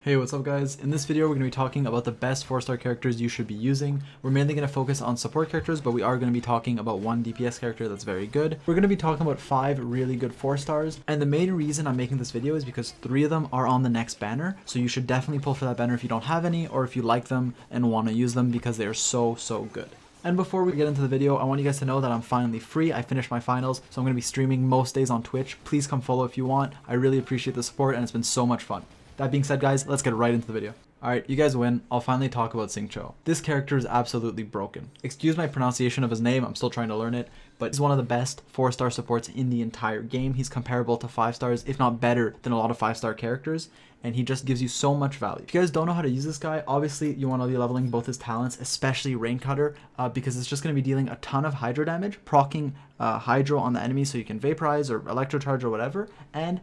Hey, what's up guys? In this video we're going to be talking about the best 4-star characters you should be using. We're mainly going to focus on support characters, but we are going to be talking about one DPS character that's very good. We're going to be talking about 5 really good 4 stars, and the main reason I'm making this video is because 3 of them are on the next banner, so you should definitely pull for that banner if you don't have any, or if you like them and want to use them because they are so good. And before we get into the video, I want you guys to know that I'm finally free. I finished my finals, so I'm going to be streaming most days on Twitch. Please come follow if you want. I really appreciate the support and it's been so much fun. That being said, guys, let's get right into the video. Alright, you guys win. I'll finally talk about Xingqiu. This character is absolutely broken. Excuse my pronunciation of his name, I'm still trying to learn it, but he's one of the best 4-star supports in the entire game. He's comparable to 5 stars, if not better than a lot of 5-star characters, and he just gives you so much value. If you guys don't know how to use this guy, obviously you want to be leveling both his talents, especially Rain Cutter, because it's just going to be dealing a ton of hydro damage, proccing hydro on the enemy so you can vaporize or electrocharge or whatever, and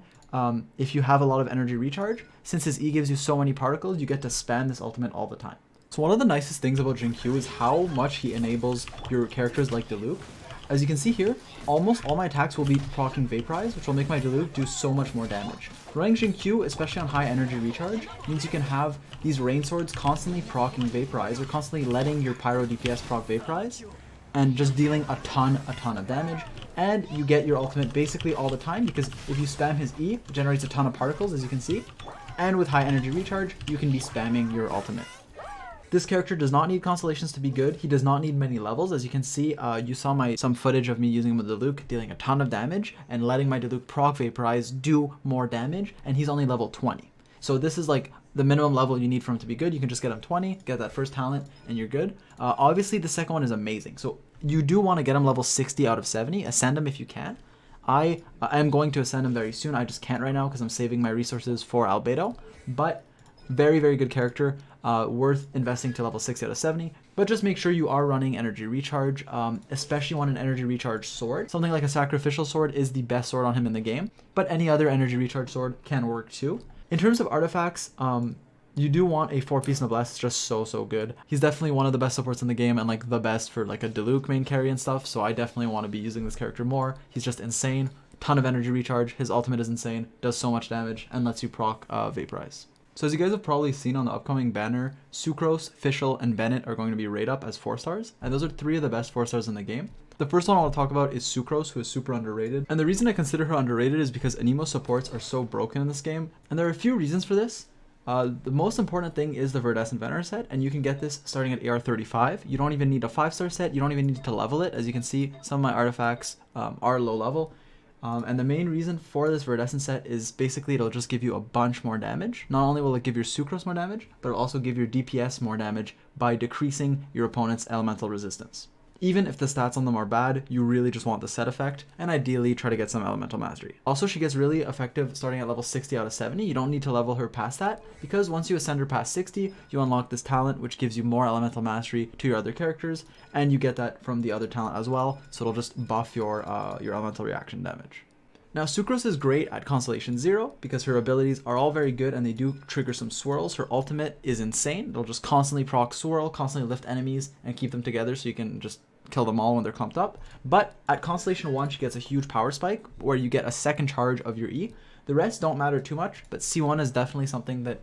if you have a lot of energy recharge, since his E gives you so many particles, you get to spam this ultimate all the time. So one of the nicest things about Xingqiu is how much he enables your characters like Diluc. As you can see here, almost all my attacks will be proccing Vaporize, which will make my Diluc do so much more damage. Running Xingqiu, especially on high energy recharge, means you can have these Rain Swords constantly proccing Vaporize, or constantly letting your Pyro DPS proc Vaporize, and just dealing a ton of damage. And you get your ultimate basically all the time, because if you spam his E, it generates a ton of particles, as you can see. And with high energy recharge, you can be spamming your ultimate. This character does not need constellations to be good. He does not need many levels. As you can see, you saw some footage of me using him with Diluc, dealing a ton of damage, and letting my Diluc proc Vaporize do more damage, and he's only level 20. So this is like the minimum level you need for him to be good. You can just get him 20, get that first talent, and you're good. Obviously, the second one is amazing. So you do want to get him level 60 out of 70. Ascend him if you can. I am going to ascend him very soon. I just can't right now because I'm saving my resources for Albedo. But very good character. Worth investing to level 60 out of 70. But just make sure you are running energy recharge, especially on an energy recharge sword. Something like a sacrificial sword is the best sword on him in the game. But any other energy recharge sword can work too. In terms of artifacts, you do want a 4-piece noblesse. It's just so good. He's definitely one of the best supports in the game, and like the best for like a Diluc main carry and stuff, so I definitely want to be using this character more. He's just insane. Ton of energy recharge. His ultimate is insane. Does so much damage and lets you proc Vaporize. So as you guys have probably seen on the upcoming banner, Sucrose, Fischl, and Bennett are going to be rate up as 4 stars, and those are 3 of the best 4 stars in the game. The first one I want to talk about is Sucrose, who is super underrated. And the reason I consider her underrated is because Anemo supports are so broken in this game, and there are a few reasons for this. The most important thing is the Verdescent Veneer set, and you can get this starting at AR 35. You don't even need a 5-star set, you don't even need to level it. As you can see, some of my artifacts are low level. And the main reason for this Verdescent set is basically it'll just give you a bunch more damage. Not only will it give your Sucrose more damage, but it'll also give your DPS more damage by decreasing your opponent's elemental resistance. Even if the stats on them are bad, you really just want the set effect, and ideally try to get some elemental mastery. Also, she gets really effective starting at level 60 out of 70. You don't need to level her past that, because once you ascend her past 60, you unlock this talent, which gives you more elemental mastery to your other characters, and you get that from the other talent as well, so it'll just buff your elemental reaction damage. Now, Sucrose is great at Constellation 0 because her abilities are all very good and they do trigger some swirls. Her ultimate is insane. It'll just constantly proc swirl, constantly lift enemies, and keep them together so you can just kill them all when they're clumped up. But at Constellation 1, she gets a huge power spike where you get a second charge of your E. The rest don't matter too much, but C1 is definitely something that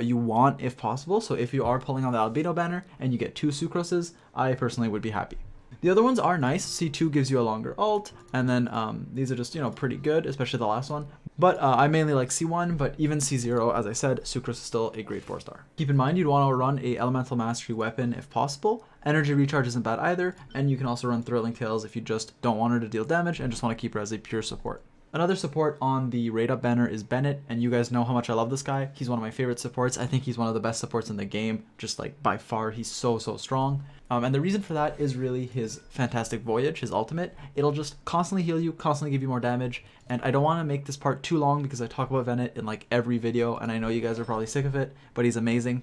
you want if possible. So if you are pulling on the Albedo banner and you get 2 Sucroses, I personally would be happy. The other ones are nice. C2 gives you a longer ult, and then these are just, pretty good, especially the last one. But I mainly like C1, but even C0, as I said, Sucrose is still a great 4-star. Keep in mind, you'd want to run a elemental mastery weapon if possible. Energy recharge isn't bad either, and you can also run Thrilling Tales if you just don't want her to deal damage and just want to keep her as a pure support. Another support on the rate up banner is Bennett, and you guys know how much I love this guy. He's one of my favorite supports. I think he's one of the best supports in the game, just like by far. He's so strong. And the reason for that is really his fantastic voyage, his ultimate. It'll just constantly heal you, constantly give you more damage. And I don't want to make this part too long because I talk about Bennett in like every video, and I know you guys are probably sick of it, but he's amazing.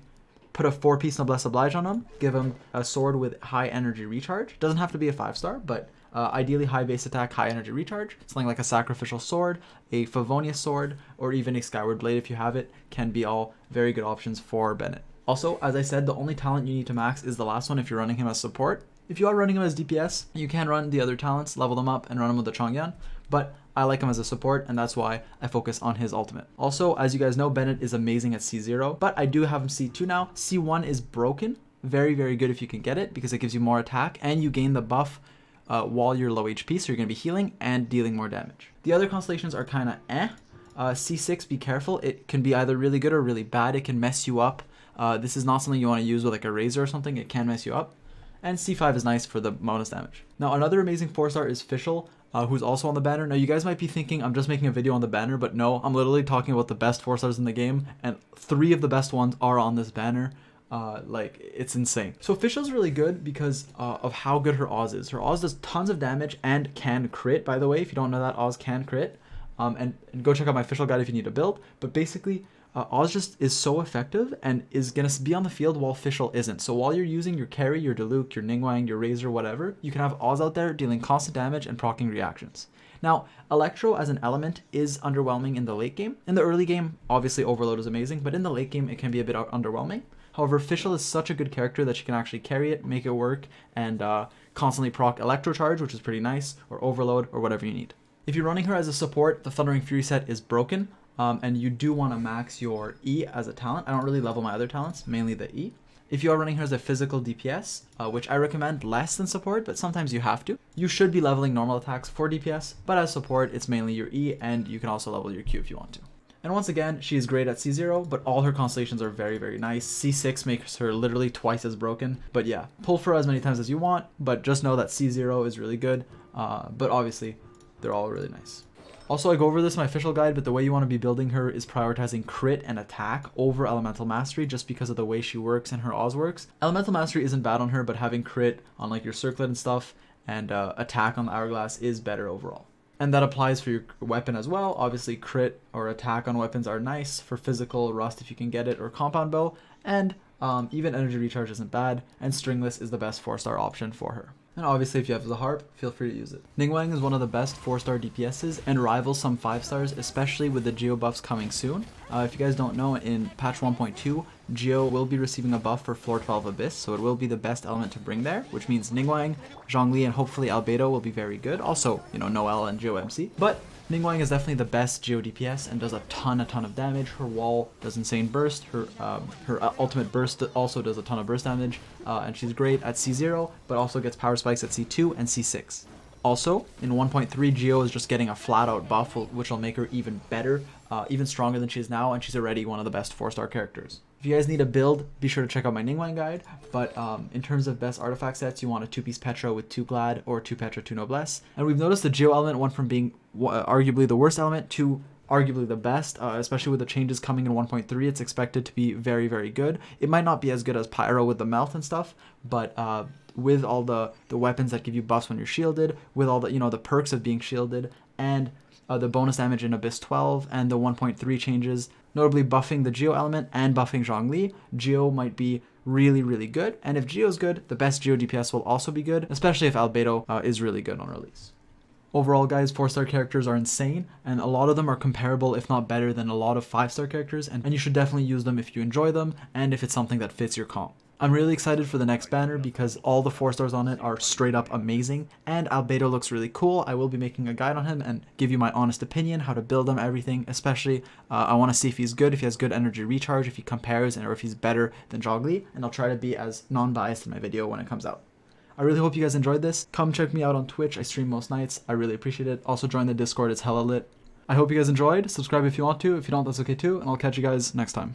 Put a 4-piece Noblesse Oblige on him, give him a sword with high energy recharge. Doesn't have to be a 5-star, but ideally high base attack, high energy recharge. Something like a Sacrificial Sword, a Favonius Sword, or even a Skyward Blade if you have it, can be all very good options for Bennett. Also, as I said, the only talent you need to max is the last one if you're running him as support. If you are running him as DPS, you can run the other talents, level them up, and run them with the Chongyun. but I like him as a support, and that's why I focus on his ultimate. Also, as you guys know, Bennett is amazing at C0, but I do have him C2 now. C1 is broken. Very, very good if you can get it, because it gives you more attack, and you gain the buff while you're low HP, so you're going to be healing and dealing more damage. The other constellations are kind of eh. C6, be careful. It can be either really good or really bad. It can mess you up. This is not something you want to use with like a razor or something. It can mess you up. And C5 is nice for the bonus damage. Now, another amazing 4-star is Fischl, who's also on the banner. Now, you guys might be thinking I'm just making a video on the banner, but no, I'm literally talking about the best 4-stars in the game, and 3 of the best ones are on this banner. Like, it's insane. So Fischl's really good because of how good her Oz is. Her Oz does tons of damage and can crit, by the way. If you don't know that, Oz can crit. And go check out my Fischl guide if you need a build. But basically, Oz just is so effective and is going to be on the field while Fischl isn't. So while you're using your carry, your Diluc, your Ningguang, your Razor, whatever, you can have Oz out there dealing constant damage and proccing reactions. Now, Electro as an element is underwhelming in the late game. In the early game, obviously Overload is amazing, but in the late game, it can be a bit underwhelming. However, Fischl is such a good character that she can actually carry it, make it work, and constantly proc Electro Charge, which is pretty nice, or Overload, or whatever you need. If you're running her as a support, the Thundering Fury set is broken, and you do want to max your E as a talent. I don't really level my other talents, mainly the E. If you are running her as a physical DPS, which I recommend less than support, but sometimes you have to, you should be leveling normal attacks for DPS, but as support, it's mainly your E, and you can also level your Q if you want to. And once again, she is great at C0, but all her constellations are very, very nice. C6 makes her literally twice as broken. But yeah, pull for her as many times as you want, but just know that C0 is really good. But obviously, they're all really nice. Also, I go over this in my official guide, but the way you want to be building her is prioritizing crit and attack over Elemental Mastery, just because of the way she works and her Oz works. Elemental Mastery isn't bad on her, but having crit on like your circlet and stuff, and attack on the Hourglass is better overall. And that applies for your weapon as well. Obviously, crit or attack on weapons are nice for physical, rust if you can get it, or compound bow. And even energy recharge isn't bad, and stringless is the best 4-star option for her. And obviously, if you have the harp, feel free to use it. Ningguang is one of the best 4-star DPSs and rivals some 5-stars, especially with the Geo buffs coming soon. If you guys don't know, in patch 1.2, Geo will be receiving a buff for floor 12 Abyss, so it will be the best element to bring there, which means Ningguang, Zhongli, and hopefully Albedo will be very good. Also, you know, Noelle and Geo MC. But Ningguang is definitely the best Geo DPS and does a ton of damage. Her wall does insane burst. Her ultimate burst also does a ton of burst damage. And she's great at C0, but also gets power spikes at C2 and C6. Also, in 1.3, Geo is just getting a flat-out buff, which will make her even better, even stronger than she is now, and she's already one of the best 4-star characters. If you guys need a build, be sure to check out my Ningguang guide, but in terms of best artifact sets, you want a 2-piece Petra with 2 Glad or 2 Petra, 2 Noblesse. And we've noticed the Geo element went from being arguably the worst element to arguably the best, especially with the changes coming in 1.3. It's expected to be very, very good. It might not be as good as Pyro with the melt and stuff, but with all the weapons that give you buffs when you're shielded, with all the, you know, the perks of being shielded, and the bonus damage in Abyss 12, and the 1.3 changes, notably buffing the Geo element and buffing Zhongli, Geo might be really, really good. And if Geo's good, the best Geo DPS will also be good, especially if Albedo is really good on release. Overall, guys, 4-star characters are insane, and a lot of them are comparable, if not better, than a lot of 5-star characters, and you should definitely use them if you enjoy them, and if it's something that fits your comp. I'm really excited for the next banner because all the 4-stars on it are straight up amazing, and Albedo looks really cool. I will be making a guide on him and give you my honest opinion, how to build him, everything, especially I want to see if he's good, if he has good energy recharge, if he compares, or if he's better than Zhongli, and I'll try to be as non-biased in my video when it comes out. I really hope you guys enjoyed this. Come check me out on Twitch. I stream most nights. I really appreciate it. Also join the Discord. It's hella lit. I hope you guys enjoyed. Subscribe if you want to. If you don't, that's okay too. And I'll catch you guys next time.